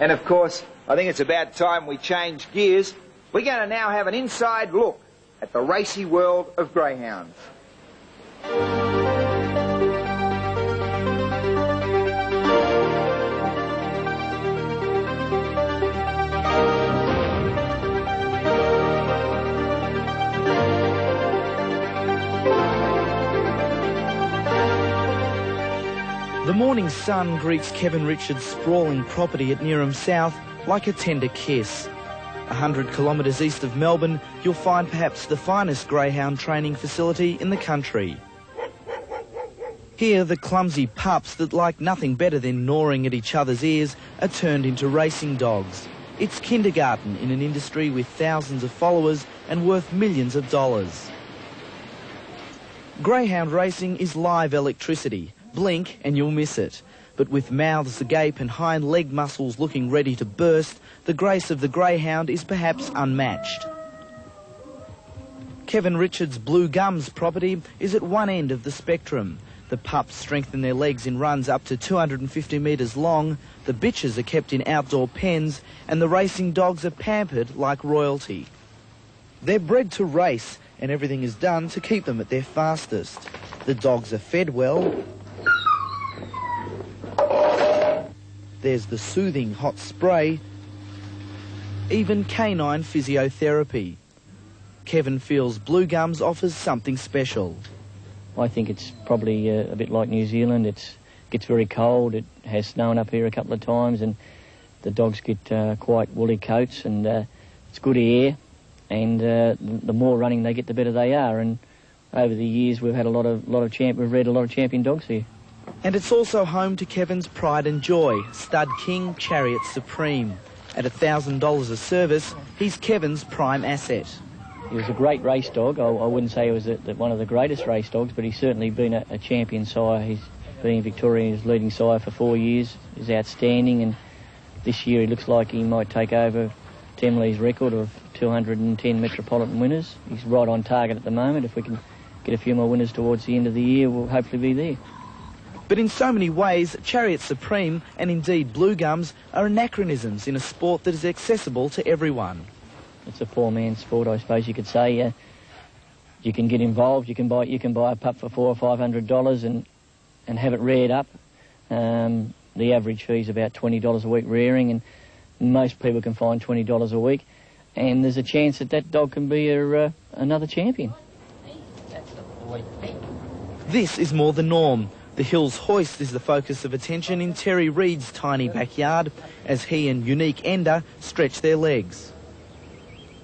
And of course, I think it's about time we change gears. We're going to now have an inside look at the racy world of greyhounds. The morning sun greets Kevin Richards' sprawling property at Nearham South like a tender kiss. 100 kilometres east of Melbourne, you'll find perhaps the finest greyhound training facility in the country. Here, the clumsy pups that like nothing better than gnawing at each other's ears are turned into racing dogs. It's kindergarten in an industry with thousands of followers and worth millions of dollars. Greyhound racing is live electricity. Blink and you'll miss it. But with mouths agape and hind leg muscles looking ready to burst, the grace of the greyhound is perhaps unmatched. Kevin Richards' Blue Gums property is at one end of the spectrum. The pups strengthen their legs in runs up to 250 metres long, the bitches are kept in outdoor pens, and the racing dogs are pampered like royalty. They're bred to race, and everything is done to keep them at their fastest. The dogs are fed well. There's the soothing hot spray, even canine physiotherapy. Kevin feels Blue Gums offers something special. I think it's probably a bit like New Zealand. It gets very cold. It has snowed up here a couple of times, and the dogs get quite woolly coats, and it's good air. And the more running they get, the better they are. And over the years, we've had we've bred a lot of champion dogs here. And it's also home to Kevin's pride and joy, Stud King Chariot Supreme. At $1,000 a service, he's Kevin's prime asset. He was a great race dog. I wouldn't say he was one of the greatest race dogs, but he's certainly been a champion sire. He's been Victoria's leading sire for 4 years. He's outstanding, and this year he looks like he might take over Temley's record of 210 Metropolitan winners. He's right on target at the moment. If we can get a few more winners towards the end of the year, we'll hopefully be there. But in so many ways, Chariot Supreme and indeed Blue Gums are anachronisms in a sport that is accessible to everyone. It's a poor man's sport, I suppose you could say. You can get involved. You can buy a pup for $400 or $500 and have it reared up. The average fee is about $20 a week rearing, and most people can find $20 a week. And there's a chance that dog can be another champion. This is more the norm. The Hills Hoist is the focus of attention in Terry Reid's tiny backyard as he and Unique Ender stretch their legs.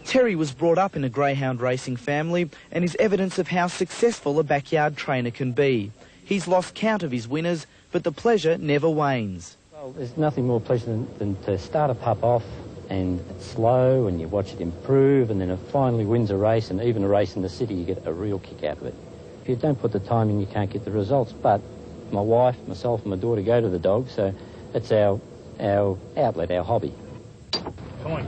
Terry was brought up in a greyhound racing family and is evidence of how successful a backyard trainer can be. He's lost count of his winners, but the pleasure never wanes. Well, there's nothing more pleasant than to start a pup off and it's slow and you watch it improve, and then it finally wins a race, and even a race in the city, you get a real kick out of it. If you don't put the time in, you can't get the results. But my wife, myself and my daughter go to the dog, so that's our outlet, our hobby. Come on.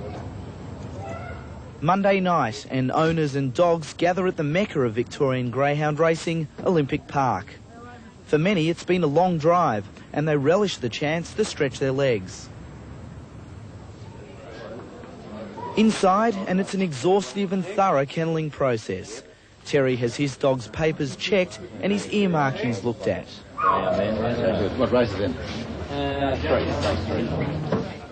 Monday night, and owners and dogs gather at the mecca of Victorian greyhound racing, Olympic Park. For many, it's been a long drive, and they relish the chance to stretch their legs. Inside, and it's an exhaustive and thorough kenneling process. Terry has his dog's papers checked and his ear markings looked at. What race is it?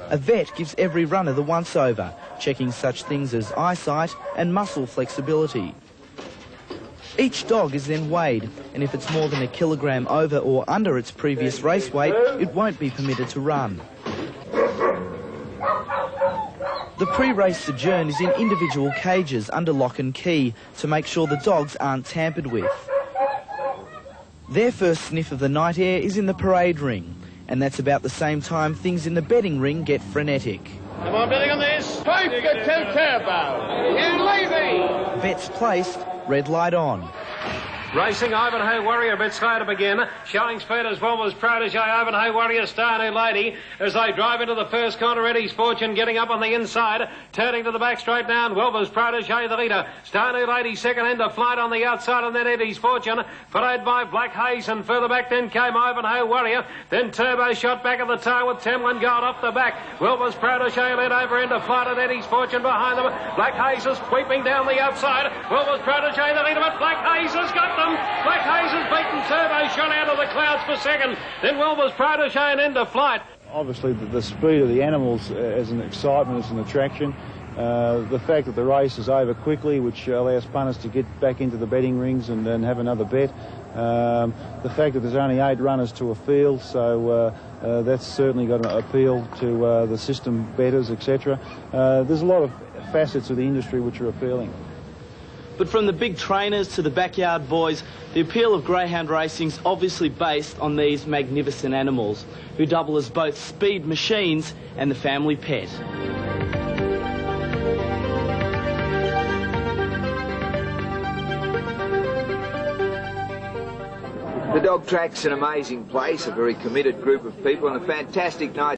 A vet gives every runner the once-over, checking such things as eyesight and muscle flexibility. Each dog is then weighed, and if it's more than a kilogram over or under its previous race weight, it won't be permitted to run. The pre-race sojourn is in individual cages under lock and key to make sure the dogs aren't tampered with. Their first sniff of the night air is in the parade ring, and that's about the same time things in the betting ring get frenetic. Come on, betting on this. 5 good turbo. You lazy. Bets placed, red light on. Racing Ivanhoe Warrior a bit slow to begin. Showing speed as well was Protege Ivanhoe Warrior, Star New Lady. As they drive into the first corner, Eddie's Fortune getting up on the inside. Turning to the back straight now, and Wilbur's Protege the leader. Star New Lady second into flight on the outside, and then Eddie's Fortune. Followed by Black Haze, and further back then came Ivanhoe Warrior. Then Turbo shot back at the tail with Temlin Gold off the back. Wilbur's Protege led over into flight, and Eddie's Fortune behind them. Black Haze is sweeping down the outside. Wilbur's Protege the leader, but Black Haze has got them. Black Haze has beaten Turbo, shot out of the clouds for second. Then Wilbur's Protege and into flight. Obviously, the speed of the animals as an excitement, as an attraction. The fact that the race is over quickly, which allows punters to get back into the betting rings and have another bet. The fact that there's only 8 runners to a field, so that's certainly got an appeal to the system bettors, etc. There's a lot of facets of the industry which are appealing. But from the big trainers to the backyard boys, the appeal of greyhound racing's obviously based on these magnificent animals, who double as both speed machines and the family pet. The dog track's an amazing place, a very committed group of people, and a fantastic night.